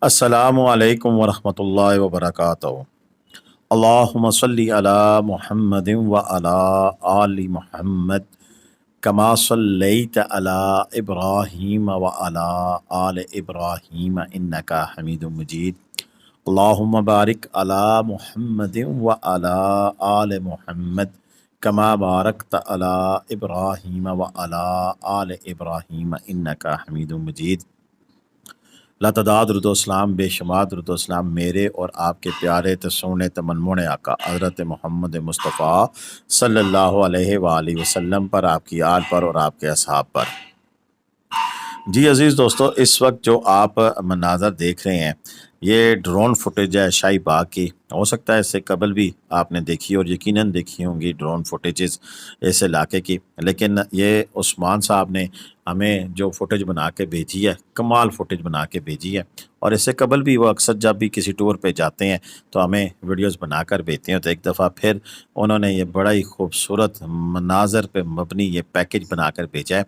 अस्सलामु अलैकुम वरहमतुल्लाहि वबरकातुहू। अल्लाहुम्मा सल्ली अला मुहम्मदिन व अला आलि मुहम्मद कमा सल्लैत अला इब्राहीम व अला आलि इब्राहीम इन्नका हमीदुम मजीद। अल्लाहुम्मा बारिक अला मुहम्मदिन व अला आलि मुहम्मद कमा बारकत अला इब्राहीम व अला आलि इब्राहीम इन्नका हमीदुम मजीद। लातदाद रुदोसलाम बेशुमार रुदोसलाम मेरे और आपके प्यारे तसोने तमन्मुन आका हज़रत मोहम्मद मुस्तफ़ा सल्लल्लाहु अलैहि वसल्लम पर, आपकी आल पर और आपके असहाब पर। जी अज़ीज़ दोस्तों, इस वक्त जो आप मनाज़र देख रहे हैं ये ड्रोन फुटेज है शाही बाग की। हो सकता है इससे कबल भी आपने देखी और यकीनन देखी होंगी ड्रोन फुटेजेस इस इलाके की, लेकिन ये उस्मान साहब ने हमें जो फुटेज बना के भेजी है, कमाल फुटेज बना के भेजी है। और इससे कबल भी वो अक्सर जब भी किसी टूर पे जाते हैं तो हमें वीडियोस बनाकर भेजते हैं। तो एक दफ़ा फिर उन्होंने ये बड़ा ही खूबसूरत मनाज़र पे मबनी ये पैकेज बनाकर भेजा है।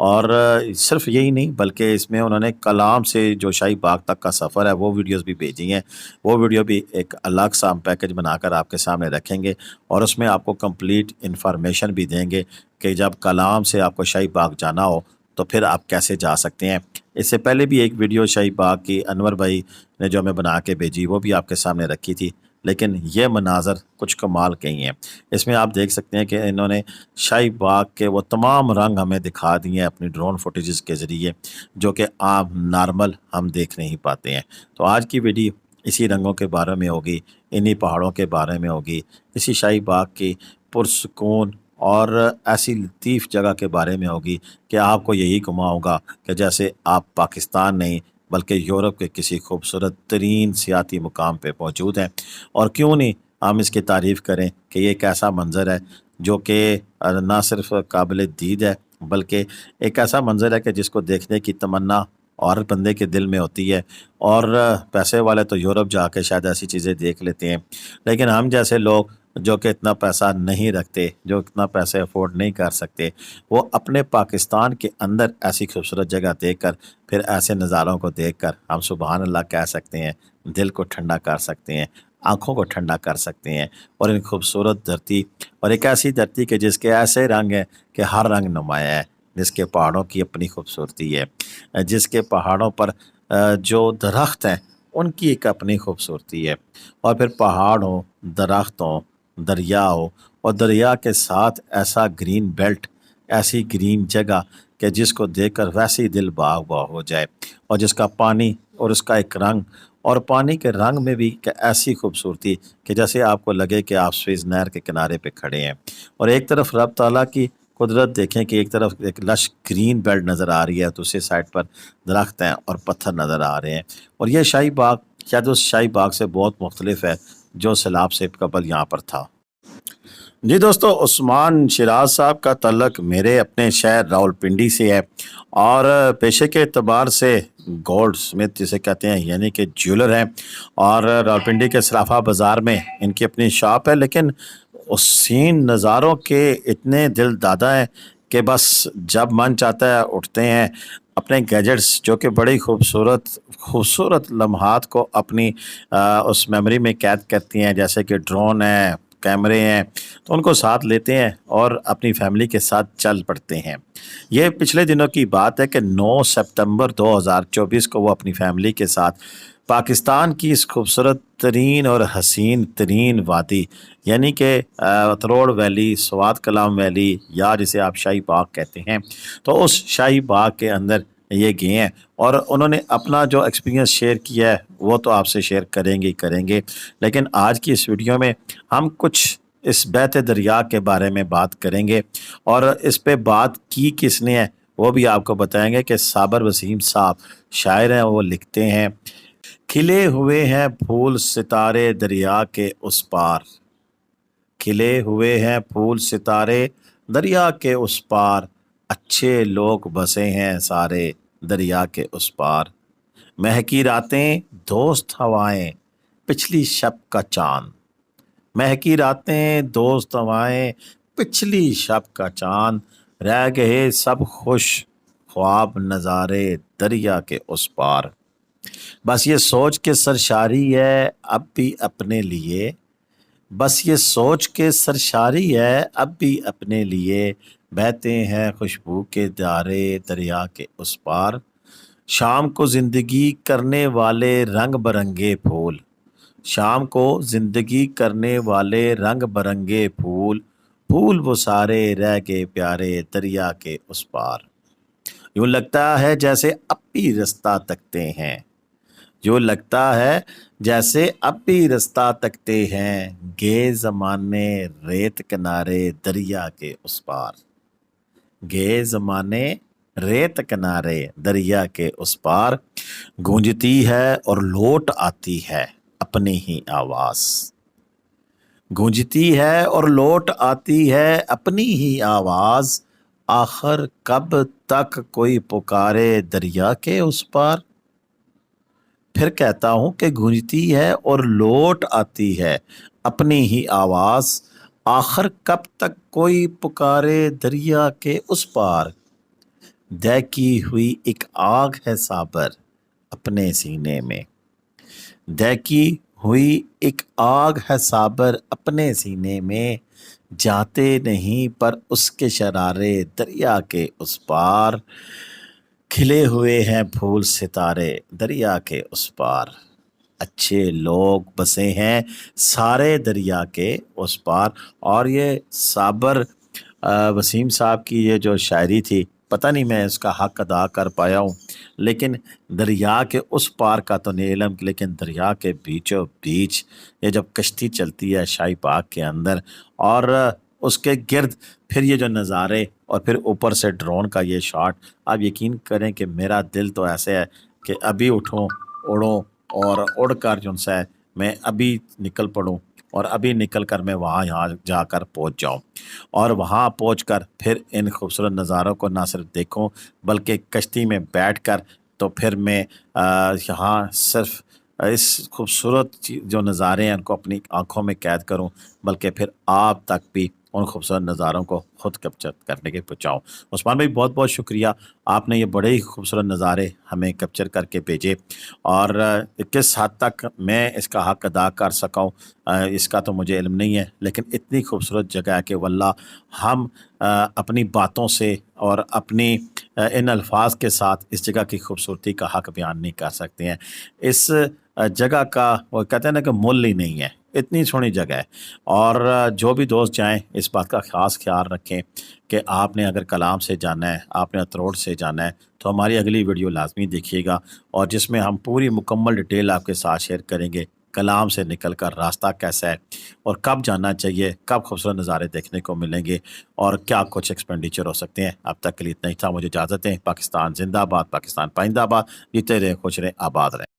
और सिर्फ यही नहीं बल्कि इसमें उन्होंने कलाम से जो शाही बाग तक का सफ़र है वो वीडियोस भी भेजी हैं। वो वीडियो भी एक अलग सा हम पैकेज बनाकर आपके सामने रखेंगे और उसमें आपको कंप्लीट इन्फॉर्मेशन भी देंगे कि जब कलाम से आपको शाही बाग जाना हो तो फिर आप कैसे जा सकते हैं। इससे पहले भी एक वीडियो शाही बाग की अनवर भाई ने जो हमें बना के भेजी वो भी आपके सामने रखी थी, लेकिन ये मनाज़र कुछ कमाल के ही हैं। इसमें आप देख सकते हैं कि इन्होंने शाही बाग के वो तमाम रंग हमें दिखा दिए हैं अपनी ड्रोन फुटेजेस के ज़रिए, जो कि आम नॉर्मल हम देख नहीं पाते हैं। तो आज की वीडियो इसी रंगों के बारे में होगी, इन्हीं पहाड़ों के बारे में होगी, इसी शाही बाग की पुरसकून और ऐसी लतीफ़ जगह के बारे में होगी कि आपको यही गुमा होगा कि जैसे आप पाकिस्तान नहीं बल्कि यूरोप के किसी खूबसूरत तरीन सियाती मुकाम पे मौजूद हैं। और क्यों नहीं हम इसकी तारीफ़ करें कि ये एक ऐसा मंज़र है जो कि ना सिर्फ काबिल दीद है बल्कि एक ऐसा मंज़र है कि जिसको देखने की तमन्ना और बंदे के दिल में होती है। और पैसे वाले तो यूरोप जाके शायद ऐसी चीज़ें देख लेते हैं, लेकिन हम जैसे लोग जो कि इतना पैसा नहीं रखते, जो इतना पैसे अफोर्ड नहीं कर सकते, वो अपने पाकिस्तान के अंदर ऐसी खूबसूरत जगह देखकर फिर ऐसे नज़ारों को देखकर हम सुबहान अल्लाह कह सकते हैं, दिल को ठंडा कर सकते हैं, आँखों को ठंडा कर सकते हैं। और इन खूबसूरत धरती और एक ऐसी धरती के जिसके ऐसे रंग हैं कि हर रंग नुमाया है, जिसके पहाड़ों की अपनी खूबसूरती है, जिसके पहाड़ों पर जो दरख्त हैं उनकी एक अपनी खूबसूरती है। और फिर पहाड़ हो, दरख्त हो, दरिया हो और दरिया के साथ ऐसा ग्रीन बेल्ट, ऐसी ग्रीन जगह कि जिसको देखकर वैसे ही दिल बाग बाग हो जाए। और जिसका पानी और उसका एक रंग, और पानी के रंग में भी कि ऐसी खूबसूरती कि जैसे आपको लगे कि आप स्वेज़ नहर के किनारे पे खड़े हैं। और एक तरफ रब ताला की कुदरत देखें कि एक तरफ एक लश ग्रीन बेल्ट नज़र आ रही है, दूसरी साइड पर दरख्त हैं और पत्थर नज़र आ रहे हैं। और ये शाही बाग शायद उस शाही बाग से बहुत मुख्तलिफ है जो सैलाब से कबल यहाँ पर था। जी दोस्तों, उस्मान शिराज साहब का तल्लक मेरे अपने शहर रावलपिंडी से है और पेशे के एतबार से गोल्ड स्मिथ जिसे कहते हैं यानी कि ज्वेलर हैं। और रावलपिंडी के सराफा बाज़ार में इनकी अपनी शॉप है, लेकिन उस सीन नज़ारों के इतने दिल दादा हैं कि बस जब मन चाहता है उठते हैं अपने गैजेट्स जो कि बड़ी खूबसूरत खूबसूरत लम्हात को अपनी उस मेमोरी में कैद करती हैं, जैसे कि ड्रोन है, कैमरे हैं, तो उनको साथ लेते हैं और अपनी फैमिली के साथ चल पड़ते हैं। ये पिछले दिनों की बात है कि 9 सितंबर 2024 को वो अपनी फैमिली के साथ पाकिस्तान की इस खूबसूरत तरीन और हसीन तरीन वादी यानी कि तरोड़ वैली, स्वात कलाम वैली या जिसे आप शाही बाग कहते हैं, तो उस शाही बाग के अंदर ये गए हैं और उन्होंने अपना जो एक्सपीरियंस शेयर किया है वो तो आपसे शेयर करेंगे ही करेंगे। लेकिन आज की इस वीडियो में हम कुछ इस बहते दरिया के बारे में बात करेंगे और इस पे बात की किसने है वो भी आपको बताएंगे कि साबर वसीम साहब शायर हैं, वो लिखते हैं, खिले हुए हैं फूल सितारे दरिया के उस पार, खिले हुए हैं फूल सितारे दरिया के उस पार, अच्छे लोग बसे हैं सारे दरिया के उस पार, महकी रातें दोस्त हवाएं पिछली शब का चांद, महकी रातें दोस्त हवाएं पिछली शब का चांद, रह गए सब खुश ख्वाब नज़ारे दरिया के उस पार। بس یہ سوچ کے سرشاری ہے اب بھی اپنے لیے، بس یہ سوچ کے سرشاری ہے اب بھی اپنے لیے، بہتے ہیں خوشبو کے دھارے دریا کے اس پار، شام کو زندگی کرنے والے رنگ برنگے پھول، شام کو زندگی کرنے والے رنگ برنگے پھول، پھول وہ سارے رہ گئے پیارے دریا کے اس پار، یوں لگتا ہے جیسے اب بھی رستہ تکتے ہیں، جو لگتا ہے جیسے اب بھی رستہ تکتے ہیں، گے زمانے ریت کنارے دریا کے اس پار، گے زمانے ریت کنارے دریا کے اس پار، گونجتی ہے اور لوٹ آتی ہے اپنی ہی آواز، گونجتی ہے اور لوٹ آتی ہے اپنی ہی آواز، آخر کب تک کوئی پکارے دریا کے اس پار، پھر کہتا ہوں کہ گونجتی ہے اور لوٹ آتی ہے اپنی ہی آواز، آخر کب تک کوئی پکارے دریا کے اس پار، دیکھی ہوئی ایک آگ ہے صابر اپنے سینے میں، دیکھی ہوئی ایک آگ ہے صابر اپنے سینے میں، جاتے نہیں پر اس کے شرارے دریا کے اس پار، کھلے ہوئے ہیں پھول ستارے دریا کے اس پار، اچھے لوگ بسے ہیں سارے دریا کے اس پار۔ اور یہ صابر وسیم صاحب کی یہ جو شاعری تھی، پتہ نہیں میں اس کا حق ادا کر پایا ہوں، لیکن دریا کے اس پار کا تو نہیں علم، لیکن دریا کے بیچوں بیچ یہ جب کشتی چلتی ہے شاہی باغ کے اندر، اور اس کے گرد پھر یہ جو نظارے، اور پھر اوپر سے ڈرون کا یہ شاٹ، آپ یقین کریں کہ میرا دل تو ایسے ہے کہ ابھی اٹھوں اڑوں اور اڑ کر جو ہے میں ابھی نکل پڑوں، اور ابھی نکل کر میں وہاں یہاں جا کر پہنچ جاؤں، اور وہاں پہنچ کر پھر ان خوبصورت نظاروں کو نہ صرف دیکھوں بلکہ کشتی میں بیٹھ کر تو پھر میں یہاں صرف اس خوبصورت جو نظارے ہیں ان کو اپنی آنکھوں میں قید کروں، بلکہ پھر آپ تک بھی ان خوبصورت نظاروں کو خود کیپچر کرنے کے پہنچاؤں۔ عثمان بھائی بہت بہت شکریہ، آپ نے یہ بڑے ہی خوبصورت نظارے ہمیں کیپچر کر کے بھیجے، اور کس حد تک میں اس کا حق ادا کر سکا ہوں اس کا تو مجھے علم نہیں ہے، لیکن اتنی خوبصورت جگہ ہے کہ واللہ ہم اپنی باتوں سے اور اپنی ان الفاظ کے ساتھ اس جگہ کی خوبصورتی کا حق بیان نہیں کر سکتے ہیں۔ اس جگہ کا وہ کہتے ہیں نا کہ مول ہی نہیں ہے، اتنی سونی جگہ ہے، اور جو بھی دوست جائیں اس بات کا خاص خیال رکھیں کہ آپ نے اگر کلام سے جانا ہے، آپ نے اتروڑ سے جانا ہے، تو ہماری اگلی ویڈیو لازمی دیکھیے گا، اور جس میں ہم پوری مکمل ڈیٹیل آپ کے ساتھ شیئر کریں گے، کلام سے نکل کر راستہ کیسا ہے، اور کب جانا چاہیے، کب خوبصورت نظارے دیکھنے کو ملیں گے، اور کیا کچھ ایکسپینڈیچر ہو سکتے ہیں۔ اب تک کے لیے اتنا ہی تھا، مجھے اجازت دیں۔ پاکستان زندہ باد، پاکستان پائندہ باد، جیتے رہیں خوش رہیں آباد رہیں۔